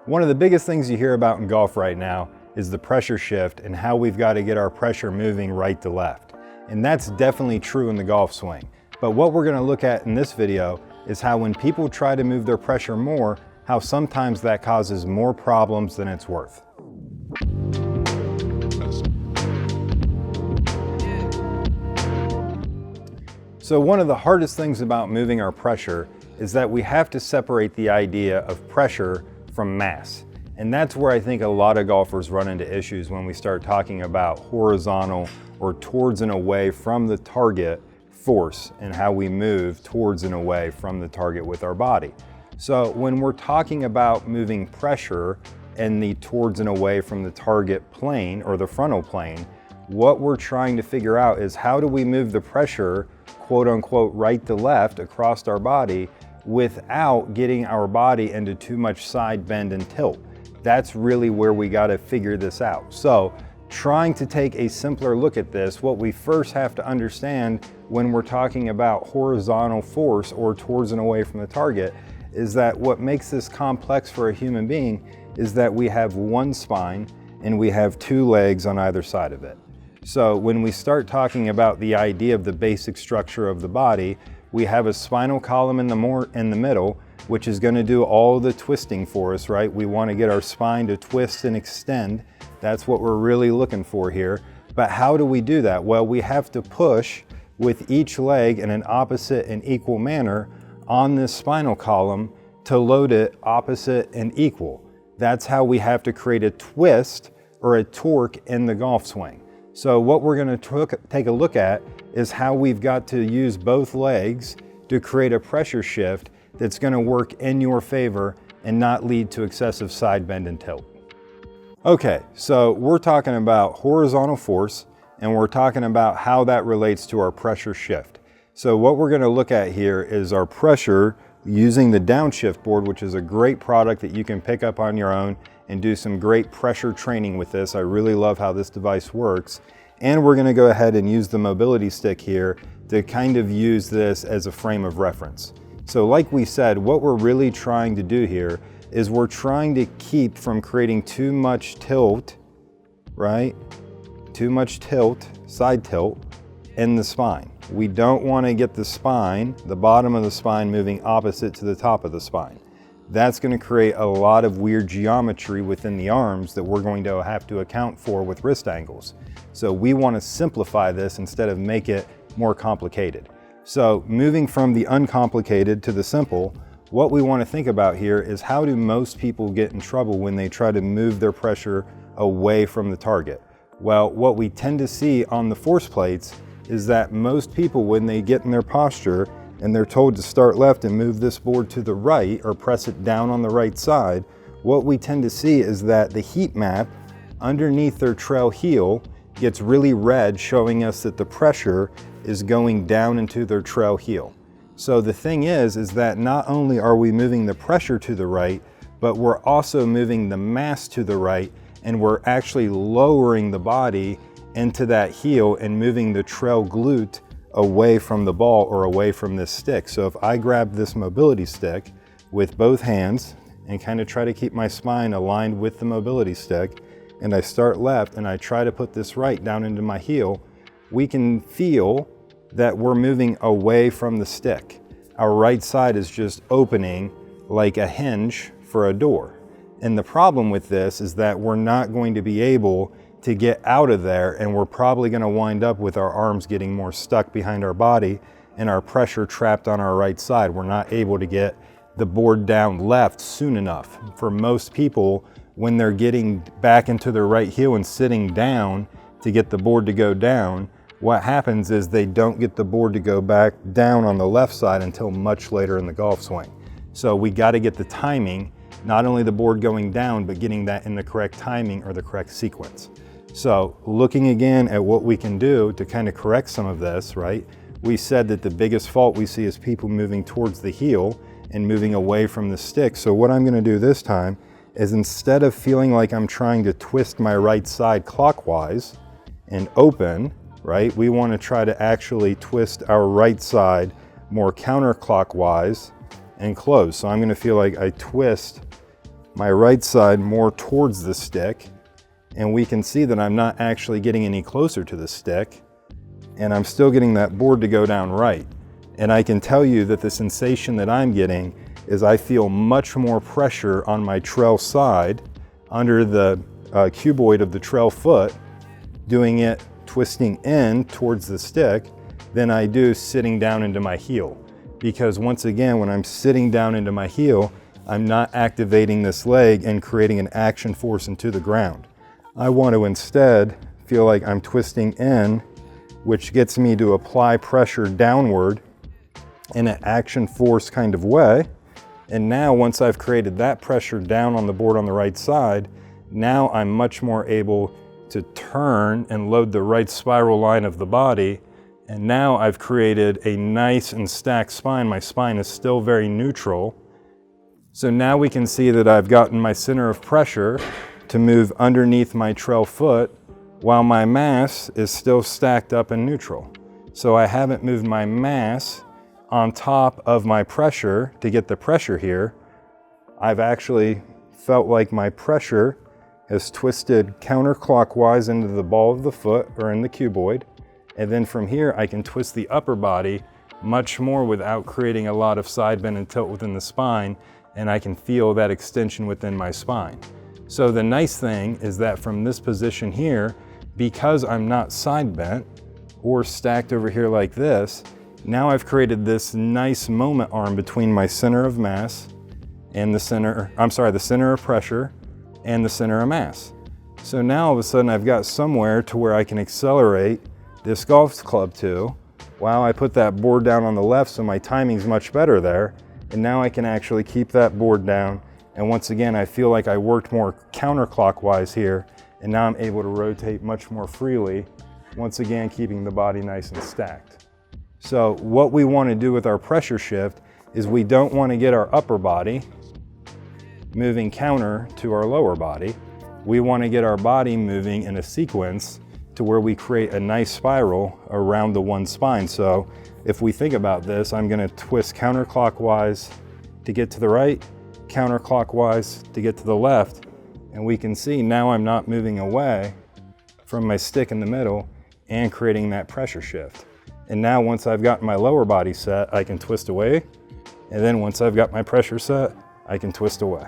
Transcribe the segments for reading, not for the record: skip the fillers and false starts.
One of the biggest things you hear about in golf right now is the pressure shift and how we've got to get our pressure moving right to left. And that's definitely true in the golf swing. But what we're going to look at in this video is how when people try to move their pressure more, how sometimes that causes more problems than it's worth. So one of the hardest things about moving our pressure is that we have to separate the idea of pressure from mass. And that's where I think a lot of golfers run into issues when we start talking about horizontal or towards and away from the target force and how we move towards and away from the target with our body. So when we're talking about moving pressure and the towards and away from the target plane or the frontal plane, what we're trying to figure out is how do we move the pressure, quote unquote, right to left across our body without getting our body into too much side bend and tilt. That's really where we got to figure this out. So trying to take a simpler look at this, what we first have to understand when we're talking about horizontal force or towards and away from the target is that what makes this complex for a human being is that we have one spine and we have two legs on either side of it. So when we start talking about the idea of the basic structure of the body, we have a spinal column in the middle, which is going to do all the twisting for us, right? We want to get our spine to twist and extend. That's what we're really looking for here. But how do we do that? Well, we have to push with each leg in an opposite and equal manner on this spinal column to load it opposite and equal. That's how we have to create a twist or a torque in the golf swing. So what we're going to take a look at is how we've got to use both legs to create a pressure shift that's going to work in your favor and not lead to excessive side bend and tilt. Okay, so we're talking about horizontal force and we're talking about how that relates to our pressure shift. So what we're going to look at here is our pressure using the downshift board, which is a great product that you can pick up on your own and do some great pressure training with this. I really love how this device works. And we're going to go ahead and use the mobility stick here to kind of use this as a frame of reference. So like we said, what we're really trying to do here is we're trying to keep from creating too much tilt, right? Too much tilt, side tilt in the spine. We don't want to get the spine, the bottom of the spine, moving opposite to the top of the spine. That's going to create a lot of weird geometry within the arms that we're going to have to account for with wrist angles. So we want to simplify this instead of make it more complicated. So moving from the uncomplicated to the simple, what we want to think about here is how do most people get in trouble when they try to move their pressure away from the target? Well, what we tend to see on the force plates is that most people, when they get in their posture and they're told to start left and move this board to the right or press it down on the right side, what we tend to see is that the heat map underneath their trail heel gets really red, showing us that the pressure is going down into their trail heel. So the thing is that not only are we moving the pressure to the right, but we're also moving the mass to the right, and we're actually lowering the body into that heel and moving the trail glute away from the ball or away from this stick. So if I grab this mobility stick with both hands and kind of try to keep my spine aligned with the mobility stick, and I start left and I try to put this right down into my heel, we can feel that we're moving away from the stick. Our right side is just opening like a hinge for a door. And the problem with this is that we're not going to be able to get out of there, and we're probably going to wind up with our arms getting more stuck behind our body and our pressure trapped on our right side. We're not able to get the board down left soon enough. For most people, when they're getting back into their right heel and sitting down to get the board to go down, what happens is they don't get the board to go back down on the left side until much later in the golf swing. So we got to get the timing, not only the board going down, but getting that in the correct timing or the correct sequence. So looking again at what we can do to kind of correct some of this, right? We said that the biggest fault we see is people moving towards the heel and moving away from the stick. So what I'm going to do this time is, instead of feeling like I'm trying to twist my right side clockwise and open, right? We want to try to actually twist our right side more counterclockwise and close. So I'm going to feel like I twist my right side more towards the stick, and we can see that I'm not actually getting any closer to the stick, and I'm still getting that board to go down right. And I can tell you that the sensation that I'm getting is I feel much more pressure on my trail side under the cuboid of the trail foot, doing it twisting in towards the stick, than I do sitting down into my heel. Because once again, when I'm sitting down into my heel, I'm not activating this leg and creating an action force into the ground. I want to instead feel like I'm twisting in, which gets me to apply pressure downward in an action force kind of way. And now once I've created that pressure down on the board on the right side, now I'm much more able to turn and load the right spiral line of the body. And now I've created a nice and stacked spine. My spine is still very neutral. So now we can see that I've gotten my center of pressure to move underneath my trail foot while my mass is still stacked up and neutral. So I haven't moved my mass on top of my pressure to get the pressure here. I've actually felt like my pressure has twisted counterclockwise into the ball of the foot or in the cuboid. And then from here, I can twist the upper body much more without creating a lot of side bend and tilt within the spine, and I can feel that extension within my spine. So the nice thing is that from this position here, because I'm not side bent or stacked over here like this, now I've created this nice moment arm between my center of mass and the center of pressure and the center of mass. So now all of a sudden I've got somewhere to where I can accelerate this golf club to, while I put that board down on the left, so my timing's much better there. And now I can actually keep that board down. And once again, I feel like I worked more counterclockwise here, and now I'm able to rotate much more freely, once again, keeping the body nice and stacked. So what we want to do with our pressure shift is we don't want to get our upper body moving counter to our lower body. We want to get our body moving in a sequence to where we create a nice spiral around the one spine. So if we think about this, I'm going to twist counterclockwise to get to the right, counterclockwise to get to the left, and we can see now I'm not moving away from my stick in the middle and creating that pressure shift. And now once I've got my lower body set, I can twist away, and then once I've got my pressure set, I can twist away.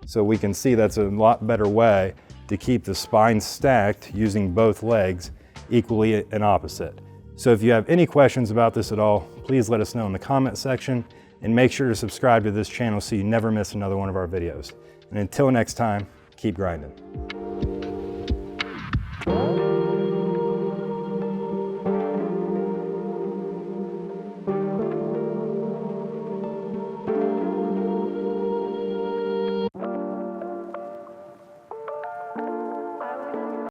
So we can see that's a lot better way to keep the spine stacked using both legs equally and opposite. So if you have any questions about this at all, please let us know in the comment section, and make sure to subscribe to this channel so you never miss another one of our videos. And until next time, keep grinding.